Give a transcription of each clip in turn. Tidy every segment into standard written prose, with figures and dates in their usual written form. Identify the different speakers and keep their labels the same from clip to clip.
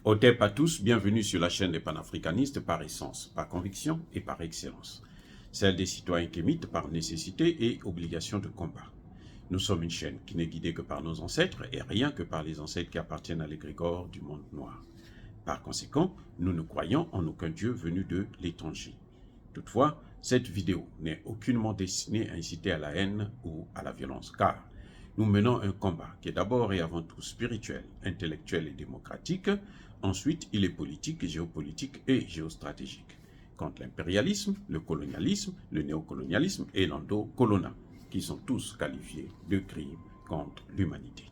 Speaker 1: Otep à tous, bienvenue sur la chaîne des panafricanistes par essence, par conviction et par excellence. Celle des citoyens kémites par nécessité et obligation de combat. Nous sommes une chaîne qui n'est guidée que par nos ancêtres et rien que par les ancêtres qui appartiennent à l'égrégore du monde noir. Par conséquent, nous ne croyons en aucun Dieu venu de l'étranger. Toutefois, cette vidéo n'est aucunement destinée à inciter à la haine ou à la violence, car nous menons un combat qui est d'abord et avant tout spirituel, intellectuel et démocratique. Ensuite, il est politique, géopolitique et géostratégique. Contre l'impérialisme, le colonialisme, le néocolonialisme et l'endocolonat, qui sont tous qualifiés de crimes contre l'humanité.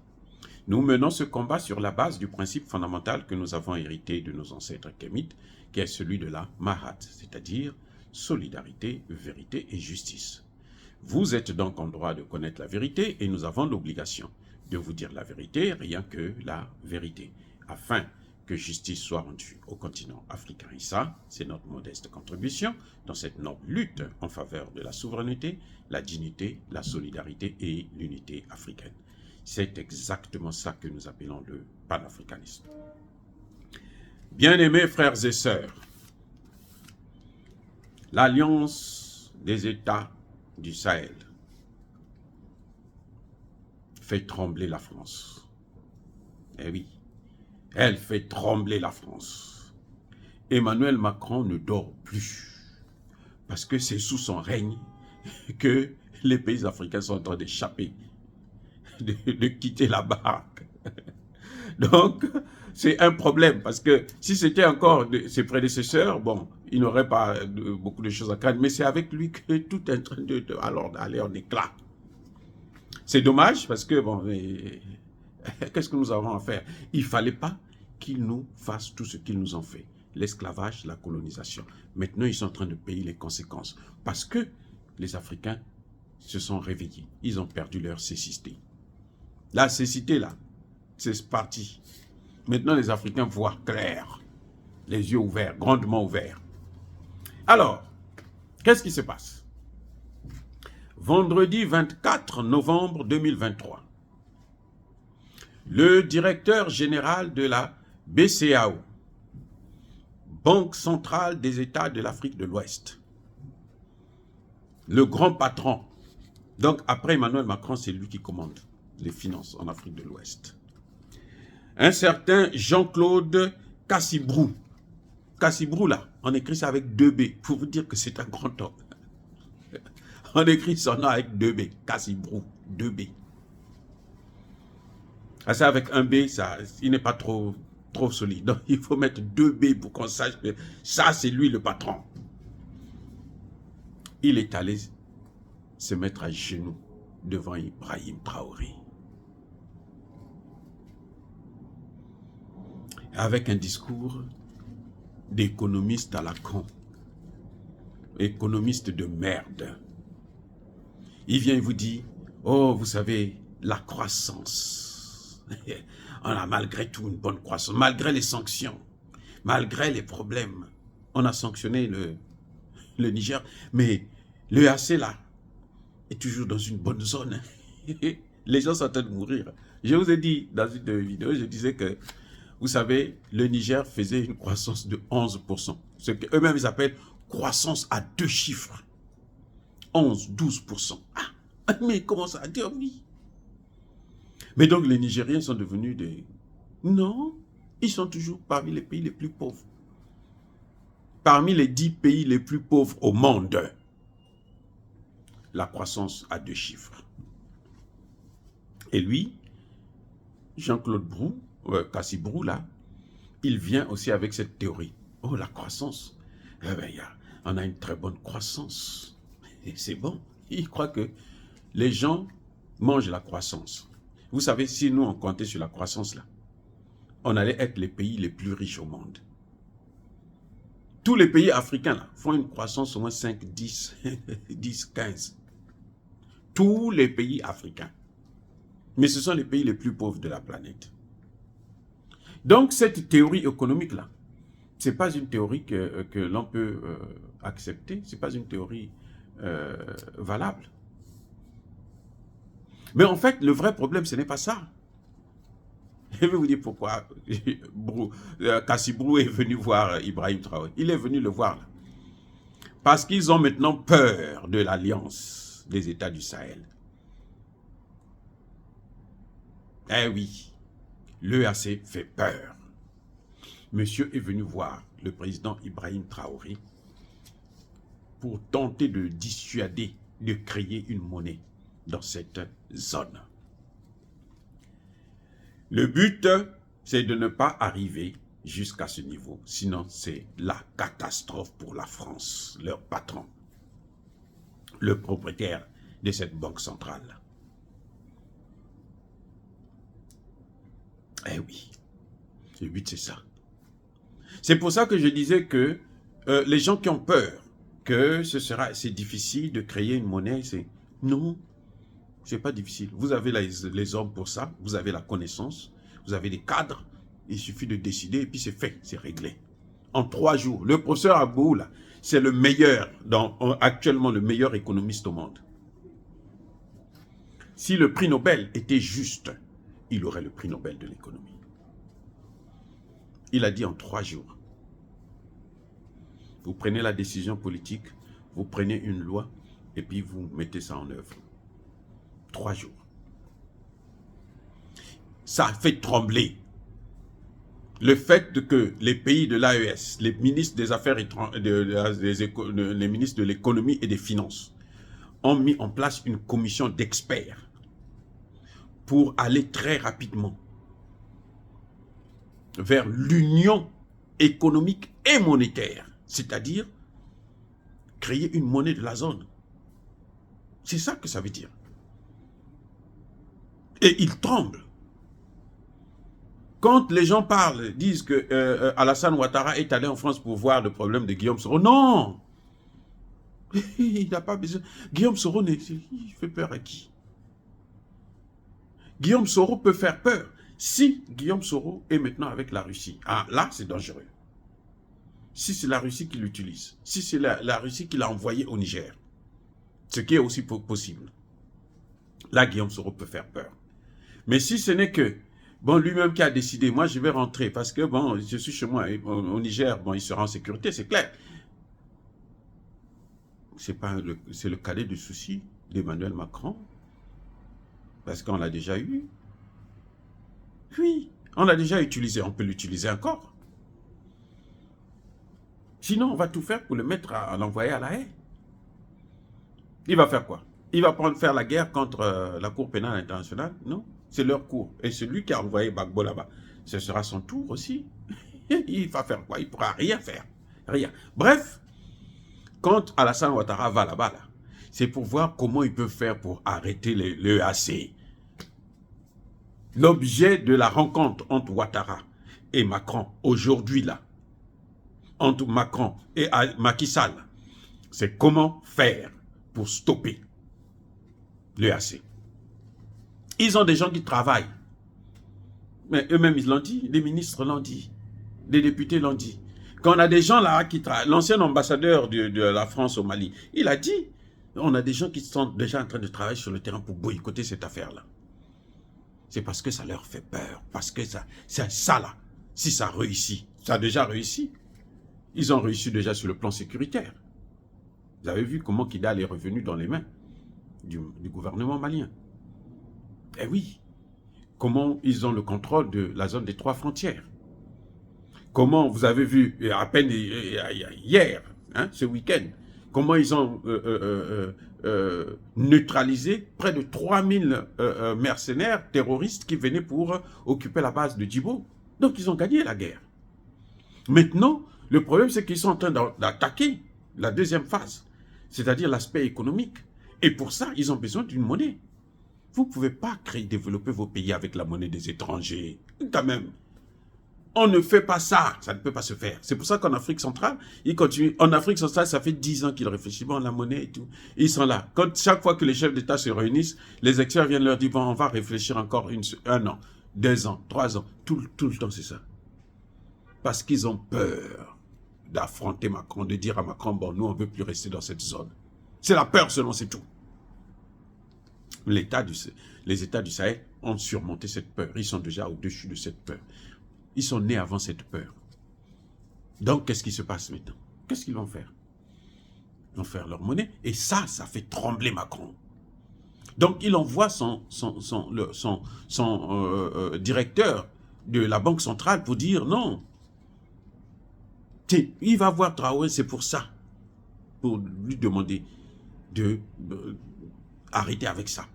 Speaker 1: Nous menons ce combat sur la base du principe fondamental que nous avons hérité de nos ancêtres kémites, qui est celui de la Mahat, c'est-à-dire solidarité, vérité et justice. Vous êtes donc en droit de connaître la vérité et nous avons l'obligation de vous dire la vérité, rien que la vérité, afin que justice soit rendue au continent africain. Et ça, c'est notre modeste contribution dans cette noble lutte en faveur de la souveraineté, la dignité, la solidarité et l'unité africaine. C'est exactement ça que nous appelons le panafricanisme. Bien-aimés frères et sœurs, l'Alliance des États du Sahel fait trembler la France. Eh oui, elle fait trembler la France. Emmanuel Macron ne dort plus parce que c'est sous son règne que les pays africains sont en train d'échapper, de quitter la baraque. Donc, c'est un problème parce que si c'était encore ses prédécesseurs, bon, il n'aurait pas beaucoup de choses à craindre, mais c'est avec lui que tout est en train d'aller en éclat. C'est dommage parce que, bon, qu'est-ce que nous avons à faire? Il ne fallait pas qu'ils nous fassent tout ce qu'ils nous ont fait. L'esclavage, la colonisation. Maintenant, ils sont en train de payer les conséquences parce que les Africains se sont réveillés. Ils ont perdu leur cécité. La cécité, là, c'est parti. Maintenant, les Africains voient clair, les yeux ouverts, grandement ouverts. Alors, qu'est-ce qui se passe? Vendredi 24 novembre 2023, le directeur général de la BCAO, Banque centrale des États de l'Afrique de l'Ouest, le grand patron, donc après Emmanuel Macron, c'est lui qui commande les finances en Afrique de l'Ouest. Un certain Jean-Claude Cassibrou. Cassibrou, là, on écrit ça avec 2 B, pour vous dire que c'est un grand homme. On écrit son nom avec 2 B, Cassibrou, 2 B. Ah, ça avec un B, ça, il n'est pas trop solide. Donc, il faut mettre 2 B pour qu'on sache que ça, c'est lui le patron. Il est allé se mettre à genoux devant Ibrahim Traoré. Avec un discours d'économiste à la con. Économiste de merde. Il vient et vous dit, oh, vous savez, la croissance. On a malgré tout une bonne croissance, malgré les sanctions, malgré les problèmes. On a sanctionné le Niger, mais le AC là est toujours dans une bonne zone. Les gens sont en train de mourir. Je vous ai dit dans une vidéo, je disais que, vous savez, le Niger faisait une croissance de 11%. Ce qu'eux-mêmes ils appellent croissance à 2 chiffres. 11, 12%. Ah, mais comment ça a dit oui? Mais donc les Nigériens sont devenus des... Non, ils sont toujours parmi les pays les plus pauvres. Parmi les 10 pays les plus pauvres au monde. La croissance à 2 chiffres. Et lui, Jean-Claude Cassibrou, là, il vient aussi avec cette théorie. Oh, la croissance. Eh bien, on a une très bonne croissance. Et c'est bon. Il croit que les gens mangent la croissance. Vous savez, si nous, on comptait sur la croissance, là, on allait être les pays les plus riches au monde. Tous les pays africains, là, font une croissance au moins 5, 10, 10, 15. Tous les pays africains. Mais ce sont les pays les plus pauvres de la planète. Donc, cette théorie économique-là, ce n'est pas une théorie que l'on peut accepter, ce n'est pas une théorie valable. Mais en fait, le vrai problème, ce n'est pas ça. Je vais vous dire pourquoi Kassibrou est venu voir Ibrahim Traoré. Il est venu le voir là. Parce qu'ils ont maintenant peur de l'alliance des États du Sahel. Eh oui, l'EAC fait peur. Monsieur est venu voir le président Ibrahim Traoré pour tenter de dissuader, de créer une monnaie dans cette zone. Le but, c'est de ne pas arriver jusqu'à ce niveau. Sinon, c'est la catastrophe pour la France, leur patron, le propriétaire de cette banque centrale. Eh oui, le but, c'est ça. C'est pour ça que je disais que les gens qui ont peur que c'est difficile de créer une monnaie, non, c'est pas difficile. Vous avez les hommes pour ça, vous avez la connaissance, vous avez des cadres, il suffit de décider et puis c'est fait, c'est réglé. En 3 jours, le professeur Abou, là, c'est le meilleur, actuellement le meilleur économiste au monde. Si le prix Nobel était juste, il aurait le prix Nobel de l'économie. Il a dit en 3 jours. Vous prenez la décision politique, vous prenez une loi et puis vous mettez ça en œuvre. 3 jours. Ça fait trembler. Le fait que les pays de l'AES, les ministres des Affaires étrangères, les ministres de l'économie et des finances, ont mis en place une commission d'experts pour aller très rapidement vers l'union économique et monétaire, c'est-à-dire créer une monnaie de la zone. C'est ça que ça veut dire. Et ils tremblent. Quand les gens parlent, disent que Alassane Ouattara est allé en France pour voir le problème de Guillaume Soro. Non! Il n'a pas besoin. Guillaume Soro, il fait peur à qui? Guillaume Soro peut faire peur si Guillaume Soro est maintenant avec la Russie. Ah, là, c'est dangereux. Si c'est la Russie qui l'utilise, si c'est la Russie qui l'a envoyé au Niger, ce qui est aussi possible, là, Guillaume Soro peut faire peur. Mais si ce n'est que, bon, lui-même qui a décidé, moi, je vais rentrer parce que, bon, je suis chez moi, au Niger, bon, il sera en sécurité, c'est clair. C'est le cadet du souci d'Emmanuel Macron, parce qu'on l'a déjà eu. Oui, on l'a déjà utilisé, on peut l'utiliser encore. Sinon, on va tout faire pour le mettre à l'envoyer à La Haye. Il va faire quoi? Il va faire la guerre contre la Cour pénale internationale? Non, c'est leur cour. Et celui qui a envoyé Gbagbo là-bas, ce sera son tour aussi. Il va faire quoi? Il ne pourra rien faire. Rien. Bref, quand Alassane Ouattara va là-bas, c'est pour voir comment il peut faire pour arrêter l'EAC. L'objet de la rencontre entre Ouattara et Macron, aujourd'hui là, entre Macron et Macky Sall, c'est comment faire pour stopper l'EAC. Ils ont des gens qui travaillent. Mais eux-mêmes, ils l'ont dit, les ministres l'ont dit, les députés l'ont dit. Quand on a des gens là qui travaillent, l'ancien ambassadeur de la France au Mali, il a dit, on a des gens qui sont déjà en train de travailler sur le terrain pour boycotter cette affaire-là. C'est parce que ça leur fait peur, parce que c'est ça là, si ça réussit, ça a déjà réussi. Ils ont réussi déjà sur le plan sécuritaire. Vous avez vu comment Kidal est revenu dans les mains du gouvernement malien. Eh oui, comment ils ont le contrôle de la zone des 3 frontières. Comment, vous avez vu, à peine hier, hein, ce week-end, comment ils ont neutralisé près de 3000 mercenaires terroristes qui venaient pour occuper la base de Djibo. Donc ils ont gagné la guerre. Maintenant, le problème c'est qu'ils sont en train d'attaquer la deuxième phase, c'est-à-dire l'aspect économique. Et pour ça, ils ont besoin d'une monnaie. Vous ne pouvez pas développer vos pays avec la monnaie des étrangers. Quand même. On ne fait pas ça. Ça ne peut pas se faire. C'est pour ça qu'en Afrique centrale, ils continuent. En Afrique centrale, ça fait 10 ans qu'ils réfléchissent. Bon, la monnaie et tout. Ils sont là. Chaque fois que les chefs d'État se réunissent, les experts viennent leur dire, bon, on va réfléchir encore 1 an, 2 ans, 3 ans. Tout le temps, c'est ça. Parce qu'ils ont peur d'affronter Macron, de dire à Macron, bon, nous, on ne veut plus rester dans cette zone. C'est la peur seulement, c'est tout. les États du Sahel ont surmonté cette peur. Ils sont déjà au-dessus de cette peur. Ils sont nés avant cette peur. Donc, qu'est-ce qui se passe maintenant? Qu'est-ce qu'ils vont faire? Ils vont faire leur monnaie. Et ça fait trembler Macron. Donc, il envoie son directeur de la Banque centrale pour dire non. Il va voir Traoré, c'est pour ça. Pour lui demander de arrêter avec ça.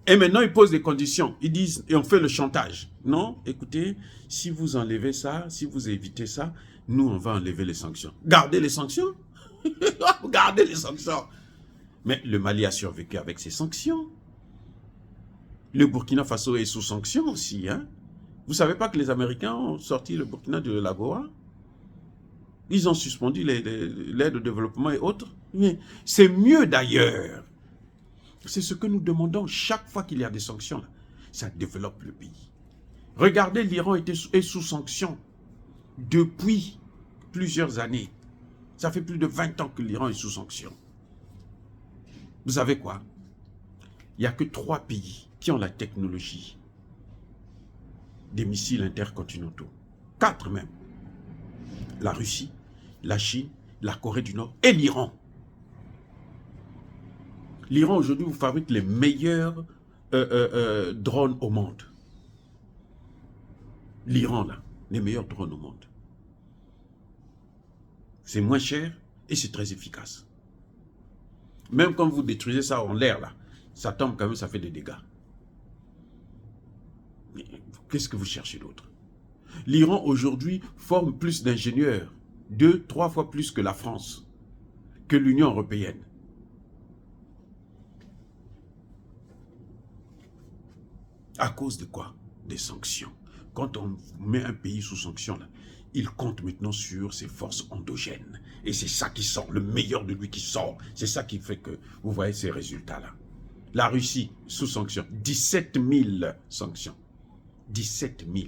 Speaker 1: Et maintenant, ils posent des conditions. Ils disent, et on fait le chantage. Non, écoutez, si vous enlevez ça, si vous évitez ça, nous, on va enlever les sanctions. Gardez les sanctions. Gardez les sanctions. Mais le Mali a survécu avec ses sanctions. Le Burkina Faso est sous sanctions aussi. Hein? Vous ne savez pas que les Américains ont sorti le Burkina de l'AGOA? Ils ont suspendu l'aide au développement et autres. C'est mieux d'ailleurs. C'est ce que nous demandons chaque fois qu'il y a des sanctions. Là. Ça développe le pays. Regardez, l'Iran est sous sanctions depuis plusieurs années. Ça fait plus de 20 ans que l'Iran est sous sanctions. Vous savez quoi? Il n'y a que 3 pays qui ont la technologie des missiles intercontinentaux. 4 même. La Russie, la Chine, la Corée du Nord et l'Iran. L'Iran aujourd'hui vous fabrique les meilleurs drones au monde. L'Iran là, les meilleurs drones au monde. C'est moins cher et c'est très efficace. Même quand vous détruisez ça en l'air là, ça tombe quand même, ça fait des dégâts. Qu'est-ce que vous cherchez d'autre? L'Iran aujourd'hui forme plus d'ingénieurs, 2-3 fois plus que la France, que l'Union européenne. À cause de quoi? Des sanctions. Quand on met un pays sous sanctions, là, il compte maintenant sur ses forces endogènes. Et c'est ça qui sort, le meilleur de lui qui sort. C'est ça qui fait que vous voyez ces résultats-là. La Russie, sous sanctions, 17 000 sanctions. 17 000.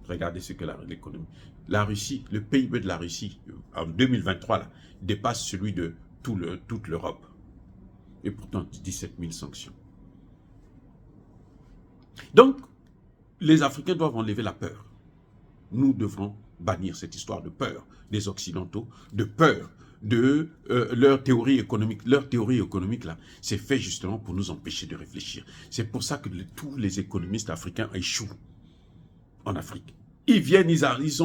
Speaker 1: Regardez ce que l'économie. La Russie, le PIB de la Russie, en 2023, là, dépasse celui de toute l'Europe. Et pourtant, 17 000 sanctions. Donc, les Africains doivent enlever la peur. Nous devons bannir cette histoire de peur des Occidentaux, de peur de leur théorie économique. Leur théorie économique, là, c'est fait justement pour nous empêcher de réfléchir. C'est pour ça que tous les économistes africains échouent en Afrique. Ils viennent, ils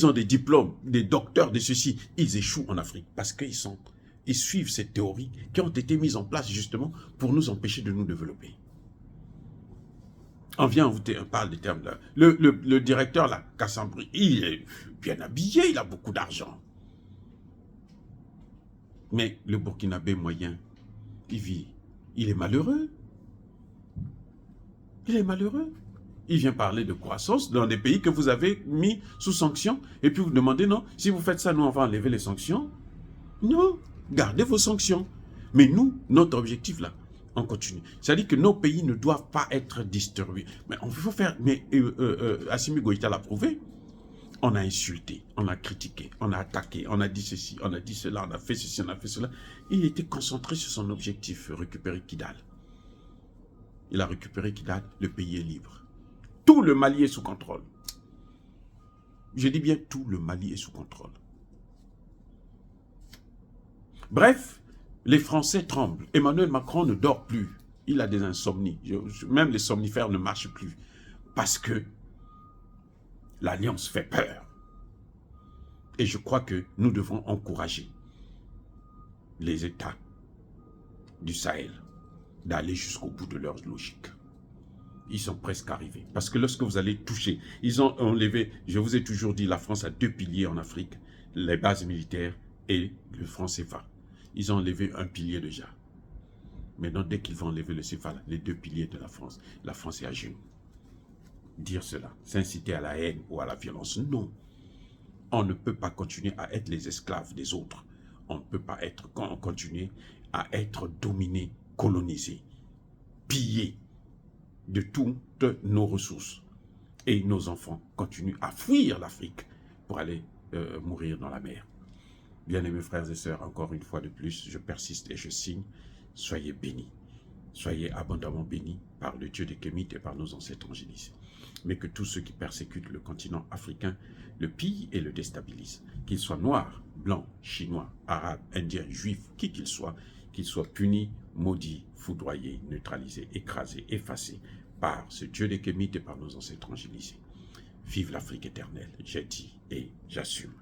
Speaker 1: ont des diplômes, des docteurs de ceci, ils échouent en Afrique parce qu'ils suivent ces théories qui ont été mises en place justement pour nous empêcher de nous développer. On vient, on parle des termes là. Le directeur là, Kassambri, il est bien habillé, il a beaucoup d'argent. Mais le Burkinabé moyen, il est malheureux. Il est malheureux. Il vient parler de croissance dans des pays que vous avez mis sous sanctions. Et puis vous demandez, non, si vous faites ça, nous on va enlever les sanctions. Non, gardez vos sanctions. Mais nous, notre objectif là, on continue. C'est-à-dire que nos pays ne doivent pas être distribués. Mais on faut faire. Mais Assimi Goïta l'a prouvé. On a insulté, on a critiqué, on a attaqué, on a dit ceci, on a dit cela, on a fait ceci, on a fait cela. Il était concentré sur son objectif, récupérer Kidal. Il a récupéré Kidal, le pays est libre. Tout le Mali est sous contrôle. Je dis bien tout le Mali est sous contrôle. Bref, les Français tremblent. Emmanuel Macron ne dort plus. Il a des insomnies. Même les somnifères ne marchent plus. Parce que l'Alliance fait peur. Et je crois que nous devons encourager les États du Sahel d'aller jusqu'au bout de leur logique. Ils sont presque arrivés. Parce que lorsque vous allez toucher, ils ont enlevé, je vous ai toujours dit, la France a 2 piliers en Afrique, les bases militaires et le franc CFA. Ils ont enlevé un pilier déjà. Maintenant, dès qu'ils vont enlever le CFA, les 2 piliers de la France est à genoux. Dire cela, s'inciter à la haine ou à la violence, non. On ne peut pas continuer à être les esclaves des autres. On ne peut pas continuer à être dominé, colonisé, pillé de toutes nos ressources. Et nos enfants continuent à fuir l'Afrique pour aller mourir dans la mer. Bien-aimés frères et sœurs, encore une fois de plus, je persiste et je signe. Soyez bénis. Soyez abondamment bénis par le Dieu des Kémites et par nos ancêtres angélisés. Mais que tous ceux qui persécutent le continent africain le pillent et le déstabilisent, qu'ils soient noirs, blancs, chinois, arabes, indiens, juifs, qui qu'ils soient punis, maudits, foudroyés, neutralisés, écrasés, effacés par ce Dieu des Kémites et par nos ancêtres angélisés. Vive l'Afrique éternelle, j'ai dit et j'assume.